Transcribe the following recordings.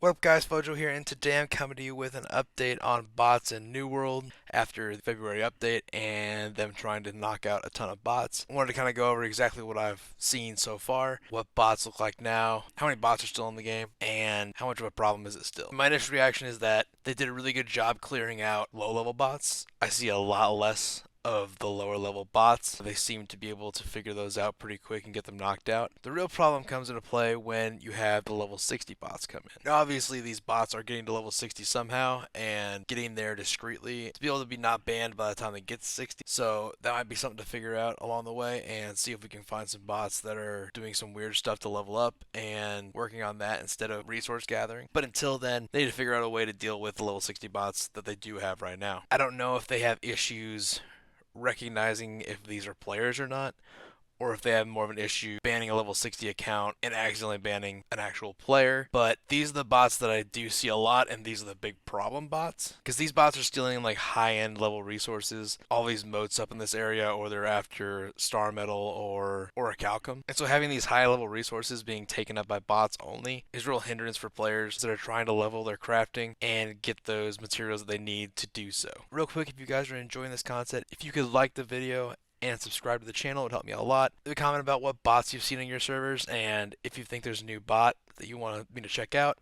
What up guys, Fojo here, and today I'm coming to you with an update on bots in New World after the February update and them trying to knock out a ton of bots. I wanted to kind of go over exactly what I've seen so far, what bots look like now, how many bots are still in the game, and how much of a problem is it still. My initial reaction is that they did a really good job clearing out low-level bots. I see a lot less of the lower level bots. They seem to be able to figure those out pretty quick and get them knocked out. The real problem comes into play when you have the level 60 bots come in. Now, obviously, these bots are getting to level 60 somehow and getting there discreetly to be able to be not banned by the time they get to 60. So that might be something to figure out along the way and see if we can find some bots that are doing some weird stuff to level up and working on that instead of resource gathering. But until then, they need to figure out a way to deal with the level 60 bots that they do have right now. I don't know if they have issues recognizing if these are players or not, or if they have more of an issue banning a level 60 account and accidentally banning an actual player. But these are the bots that I do see a lot, and these are the big problem bots. Because these bots are stealing like high-end level resources, all these motes up in this area, or they're after Star Metal or Orichalcum. And so having these high-level resources being taken up by bots only is a real hindrance for players that are trying to level their crafting and get those materials that they need to do so. Real quick, if you guys are enjoying this content, if you could like the video and subscribe to the channel, it would help me out a lot. Leave a comment about what bots you've seen on your servers, and if you think there's a new bot that you want me to check out,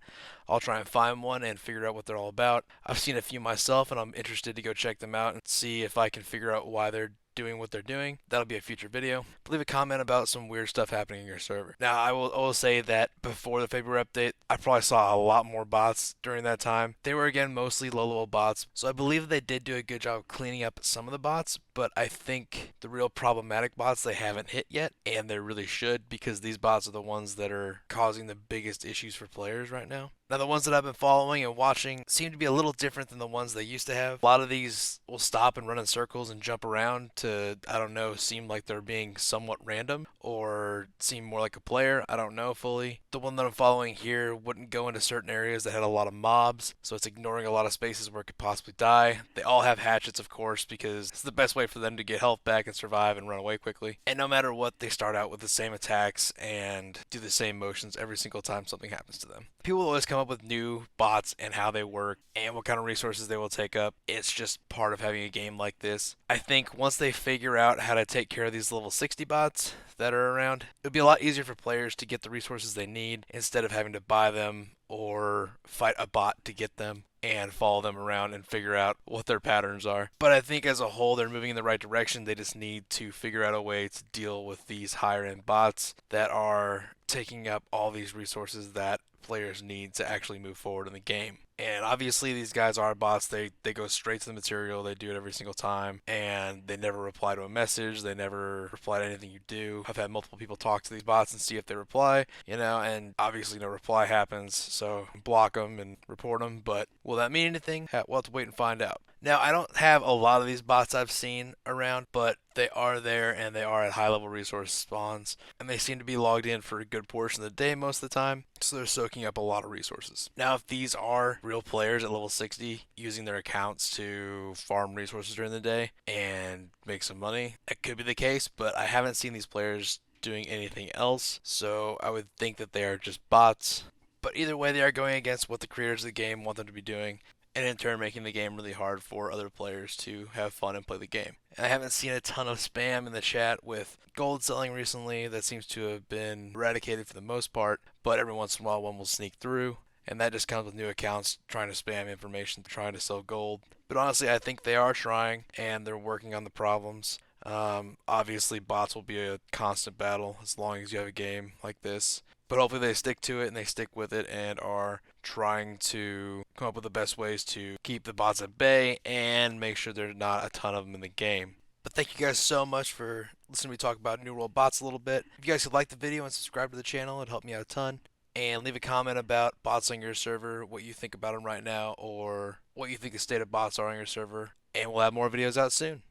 I'll try and find one and figure out what they're all about. I've seen a few myself, and I'm interested to go check them out and see if I can figure out why they're doing what they're doing. That'll be a future video. But leave a comment about some weird stuff happening in your server. Now, I will say that before the February update, I probably saw a lot more bots during that time. They were, again, mostly low-level bots, so I believe they did do a good job of cleaning up some of the bots, but I think the real problematic bots they haven't hit yet, and they really should, because these bots are the ones that are causing the biggest issues for players right now. Now, the ones that I've been following and watching seem to be a little different than the ones they used to have. A lot of these will stop and run in circles and jump around to, I don't know, seem like they're being somewhat random or seem more like a player. I don't know fully. The one that I'm following here wouldn't go into certain areas that had a lot of mobs, so it's ignoring a lot of spaces where it could possibly die. They all have hatchets, of course, because it's the best way for them to get health back and survive and run away quickly. And no matter what, they start out with the same attacks and do the same motions every single time something happens to them. People always come up with new bots and how they work and what kind of resources they will take up. It's just part of having a game like this. I think once they figure out how to take care of these level 60 bots that are around, it would be a lot easier for players to get the resources they need instead of having to buy them or fight a bot to get them and follow them around and figure out what their patterns are. But I think as a whole, they're moving in the right direction. They just need to figure out a way to deal with these higher end bots that are taking up all these resources that players need to actually move forward in the game. And obviously these guys are bots. They go straight to the material. They do it every single time, and they never reply to a message. They never reply to anything you do. I've had multiple people talk to these bots and see if they reply, and obviously no reply happens, so block them and report them. But will that mean anything? We'll have to wait and find out. Now, I don't have a lot of these bots I've seen around, but they are there and they are at high level resource spawns, and they seem to be logged in for a good portion of the day most of the time, so they're soaking up a lot of resources. Now, if these are real players at level 60 using their accounts to farm resources during the day and make some money, that could be the case, but I haven't seen these players doing anything else, so I would think that they are just bots. But either way, they are going against what the creators of the game want them to be doing, and in turn making the game really hard for other players to have fun and play the game. And I haven't seen a ton of spam in the chat with gold selling recently. That seems to have been eradicated for the most part, but every once in a while one will sneak through, and that just comes with new accounts trying to spam information, trying to sell gold. But honestly, I think they are trying, and they're working on the problems. Obviously, bots will be a constant battle as long as you have a game like this. But hopefully they stick to it and they stick with it and are trying to come up with the best ways to keep the bots at bay and make sure there's not a ton of them in the game. But thank you guys so much for listening to me talk about New World bots a little bit. If you guys could like the video and subscribe to the channel, it'd help me out a ton. And leave a comment about bots on your server, what you think about them right now, or what you think the state of bots are on your server. And we'll have more videos out soon.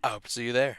I hope to see you there.